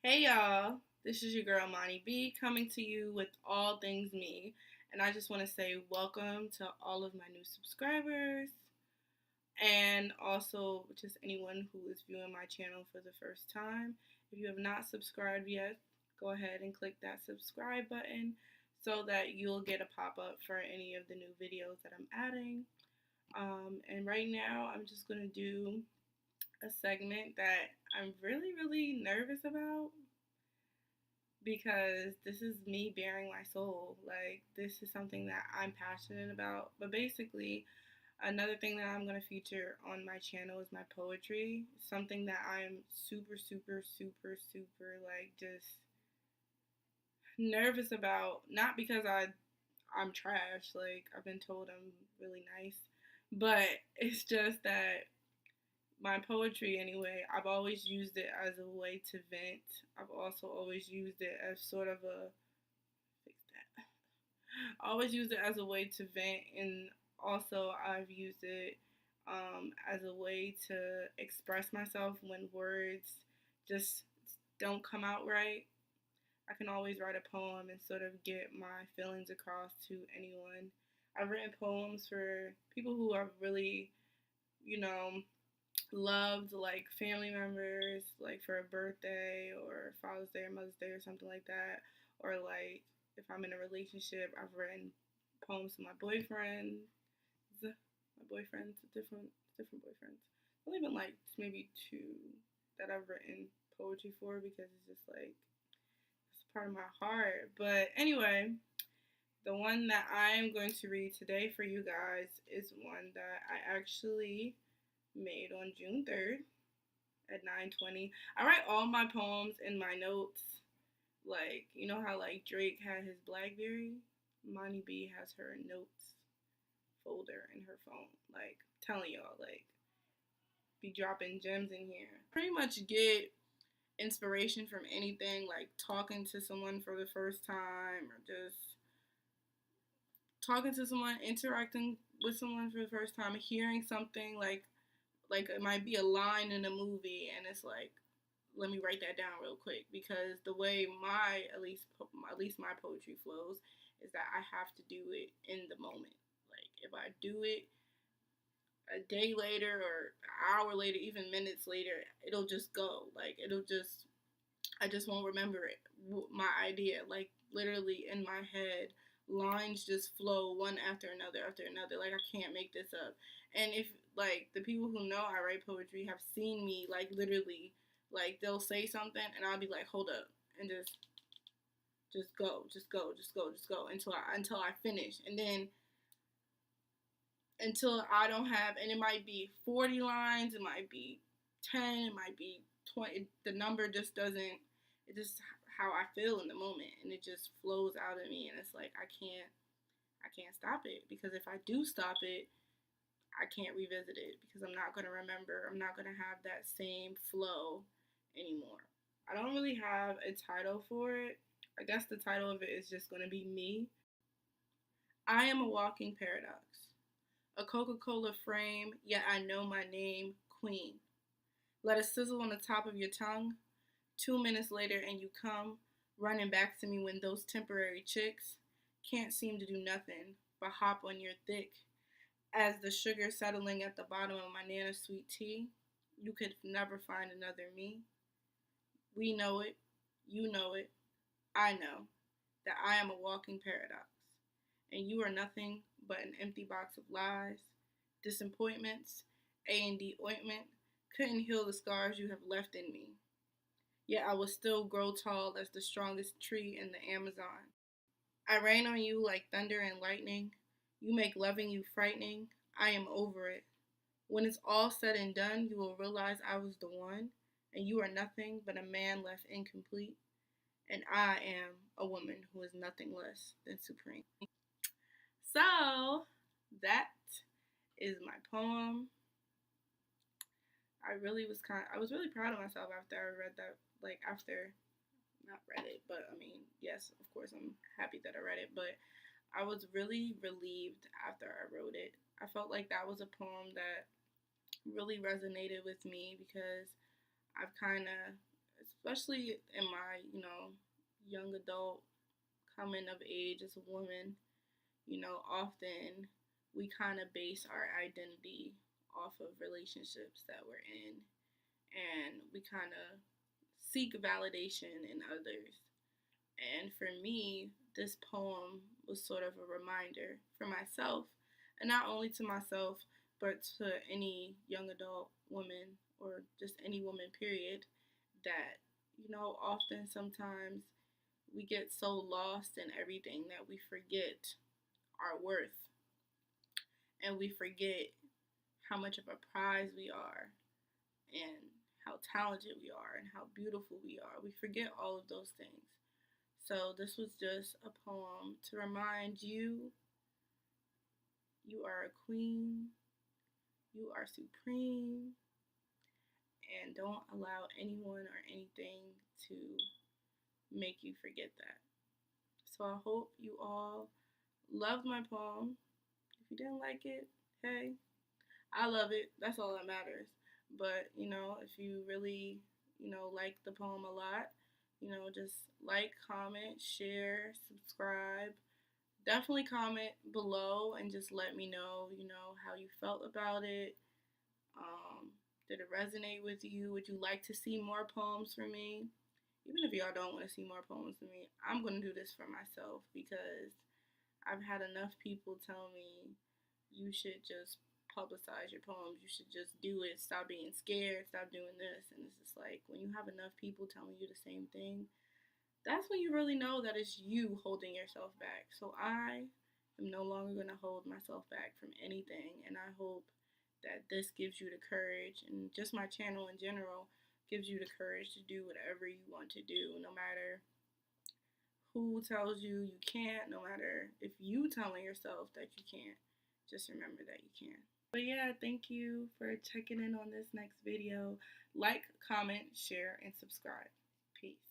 Hey y'all, this is your girl Monty B coming to you with all things me. And I just want to say welcome to all of my new subscribers and also just anyone who is viewing my channel for the first time. If you have not subscribed yet, go ahead and click that subscribe button so that you'll get a pop up for any of the new videos that I'm adding. And right now, I'm just going to do a segment that I'm really nervous about because this is me bearing my soul. Like, this is something that I'm passionate about. But basically, another thing that I'm going to feature on my channel is my poetry. Something that I'm super, like, just nervous about. Not because I'm trash. Like, I've been told I'm really nice. But it's just that my poetry anyway, I've always used it as a way to vent. I've also always used it as sort of a fix that. I always use it as a way to vent, and also I've used it as a way to express myself when words just don't come out right. I can always write a poem and sort of get my feelings across to anyone. I've written poems for people who are really, you know, loved, like family members, like for a birthday or Father's Day or Mother's Day or something like that. Or like if I'm in a relationship, I've written poems to my boyfriends, different boyfriends. Only been like maybe two that I've written poetry for because it's just like it's part of my heart. But anyway, the one that I'm going to read today for you guys is one that I actually made on June 3rd at 9:20. I write all my poems in my notes. Like, you know how like Drake had his BlackBerry? Monty B has her notes folder in her phone. Like, telling y'all, like, be dropping gems in here. Pretty much get inspiration from anything, like talking to someone for the first time or just talking to someone, interacting with someone for the first time, hearing something like it might be a line in a movie and it's like let me write that down real quick because the way my at least my poetry flows is that I have to do it in the moment. Like if I do it a day later or an hour later, even minutes later, it'll just go. Like it'll just I just won't remember it. My idea, like literally in my head, lines just flow one after another. Like I can't make this up. And if like the people who know I write poetry have seen me, like literally, like they'll say something and I'll be like, hold up, and just go until I finish, and then until I don't have, and it might be 40 lines, it might be 10, it might be 20. The number just doesn't, it just how I feel in the moment, and it just flows out of me, and it's like I can't stop it because if I do stop it, I can't revisit it because I'm not gonna remember. I'm not gonna have that same flow anymore. I don't really have a title for it. I guess the title of it is just gonna be me. I am a walking paradox. A Coca-Cola frame, yet I know my name, Queen. Let it sizzle on the top of your tongue. 2 minutes later, and you come running back to me when those temporary chicks can't seem to do nothing but hop on your thick. As the sugar settling at the bottom of my Nana sweet tea, you could never find another me. We know it, you know it, I know that I am a walking paradox, and you are nothing but an empty box of lies, disappointments, A&D ointment couldn't heal the scars you have left in me. Yet I will still grow tall as the strongest tree in the Amazon. I rain on you like thunder and lightning. You make loving you frightening. I am over it. When it's all said and done, you will realize I was the one, and you are nothing but a man left incomplete, and I am a woman who is nothing less than supreme. So, that is my poem. I was really proud of myself after I read that, like after not read it, but I mean, yes, of course, I'm happy that I read it, but I was really relieved after I wrote it. I felt like that was a poem that really resonated with me because I've kind of especially in my, young adult coming of age as a woman, often we kind of base our identity off of relationships that we're in, and we kind of seek validation in others. And for me, this poem was sort of a reminder for myself, and not only to myself, but to any young adult woman or just any woman, period, that, often sometimes we get so lost in everything that we forget our worth, and we forget how much of a prize we are, and how talented we are, and how beautiful we are. We forget all of those things. So this was just a poem to remind you, you are a queen, you are supreme, and don't allow anyone or anything to make you forget that. So I hope you all loved my poem. If you didn't like it, hey, I love it. That's all that matters. But, if you really, like the poem a lot, just like, comment, share, subscribe. Definitely comment below and just let me know, how you felt about it. Did it resonate with you? Would you like to see more poems from me? Even if y'all don't want to see more poems from me, I'm going to do this for myself, because I've had enough people tell me you should just publicize your poems. You should just do it. Stop being scared. Stop doing this. And it's just like, when you have enough people telling you the same thing, that's when you really know that it's you holding yourself back. So I am no longer going to hold myself back from anything. And I hope that this gives you the courage, and just my channel in general gives you the courage to do whatever you want to do, no matter who tells you you can't, no matter if you telling yourself that you can't. Just remember that you can. But yeah, thank you for checking in on this next video. Like, comment, share, and subscribe. Peace.